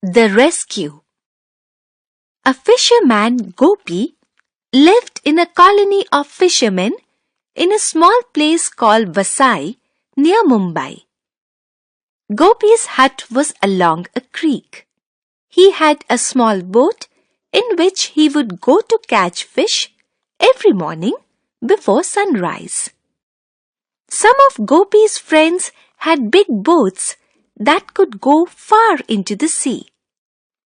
The Rescue. A fisherman, Gopi, lived in a colony of fishermen in a small place called Vasai near Mumbai. Gopi's hut was along a creek. He had a small boat in which he would go to catch fish every morning before sunrise. Some of Gopi's friends had big boats that could go far into the sea.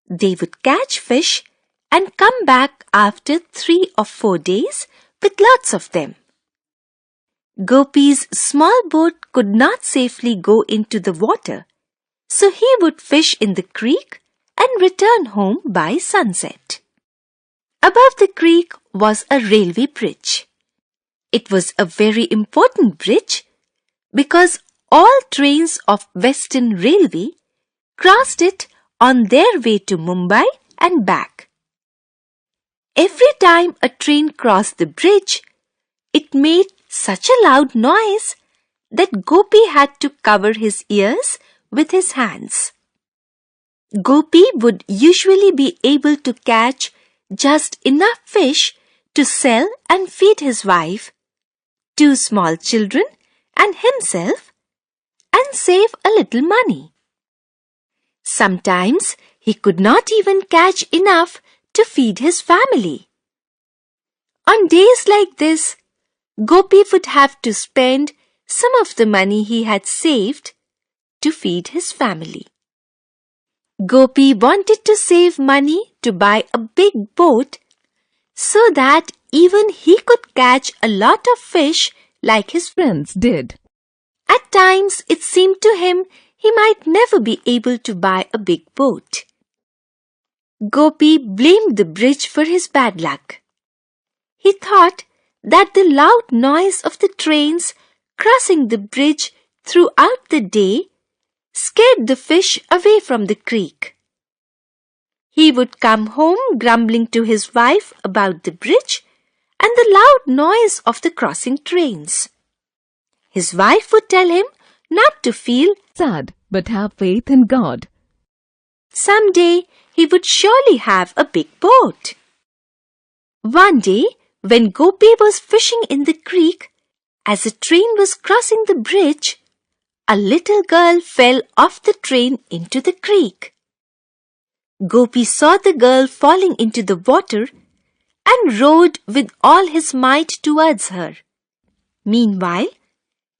They would catch fish and come back after 3 or 4 days with lots of them. Gopi's small boat could not safely go into the water, so he would fish in the creek and return home by sunset. Above the creek was a railway bridge. It was a very important bridge because all trains of Western Railway crossed it on their way to Mumbai and back. Every time a train crossed the bridge, it made such a loud noise that Gopi had to cover his ears with his hands. Gopi would usually be able to catch just enough fish to sell and feed his wife, 2 small children and himself, and save a little money. Sometimes he could not even catch enough to feed his family. On days like this, Gopi would have to spend some of the money he had saved to feed his family. Gopi wanted to save money to buy a big boat so that even he could catch a lot of fish like his friends did. At times it seemed to him he might never be able to buy a big boat. Gopi blamed the bridge for his bad luck. He thought that the loud noise of the trains crossing the bridge throughout the day scared the fish away from the creek. He would come home grumbling to his wife about the bridge and the loud noise of the crossing trains. His wife would tell him not to feel sad, but have faith in God. Someday he would surely have a big boat. One day, when Gopi was fishing in the creek, as a train was crossing the bridge, a little girl fell off the train into the creek. Gopi saw the girl falling into the water and rowed with all his might towards her. Meanwhile,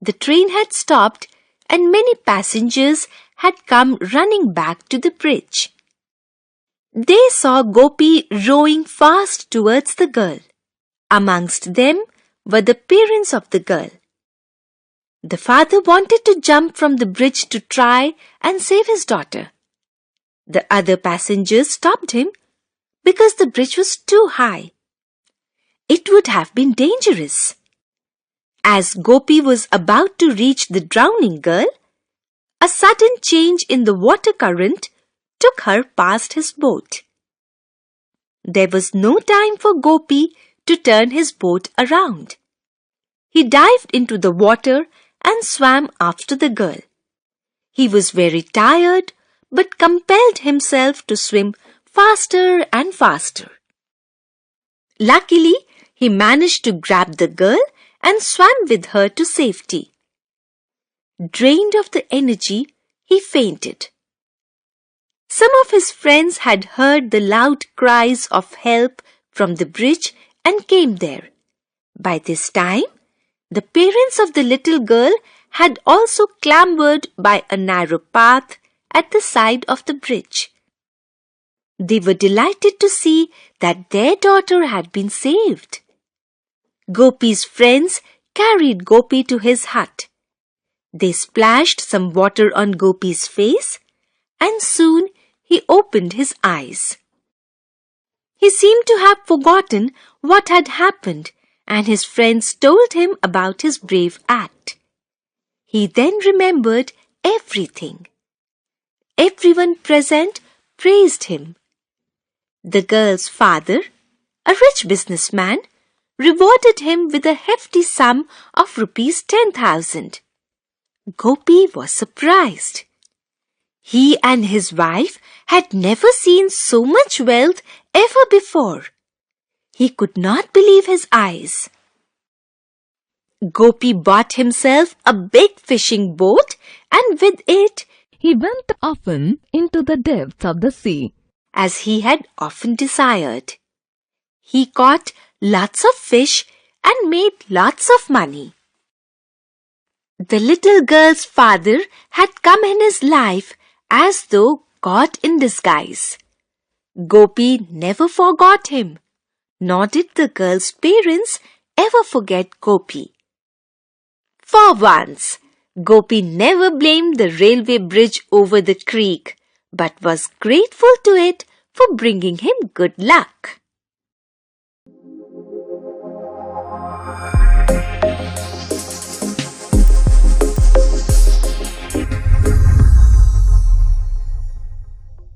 the train had stopped and many passengers had come running back to the bridge. They saw Gopi rowing fast towards the girl. Amongst them were the parents of the girl. The father wanted to jump from the bridge to try and save his daughter. The other passengers stopped him because the bridge was too high. It would have been dangerous. As Gopi was about to reach the drowning girl, a sudden change in the water current took her past his boat. There was no time for Gopi to turn his boat around. He dived into the water and swam after the girl. He was very tired but compelled himself to swim faster and faster. Luckily, he managed to grab the girl and swam with her to safety. Drained of the energy, he fainted. Some of his friends had heard the loud cries of help from the bridge and came there. By this time, the parents of the little girl had also clambered by a narrow path at the side of the bridge. They were delighted to see that their daughter had been saved. Gopi's friends carried Gopi to his hut. They splashed some water on Gopi's face, and soon he opened his eyes. He seemed to have forgotten what had happened, and his friends told him about his brave act. He then remembered everything. Everyone present praised him. The girl's father, a rich businessman, rewarded him with a hefty sum of rupees 10,000. Gopi was surprised. He and his wife had never seen so much wealth ever before. He could not believe his eyes. Gopi bought himself a big fishing boat, and with it he went often into the depths of the sea, as he had often desired. He caught lots of fish and made lots of money. The little girl's father had come in his life as though God in disguise. Gopi never forgot him, nor did the girl's parents ever forget Gopi. For once, Gopi never blamed the railway bridge over the creek, but was grateful to it for bringing him good luck.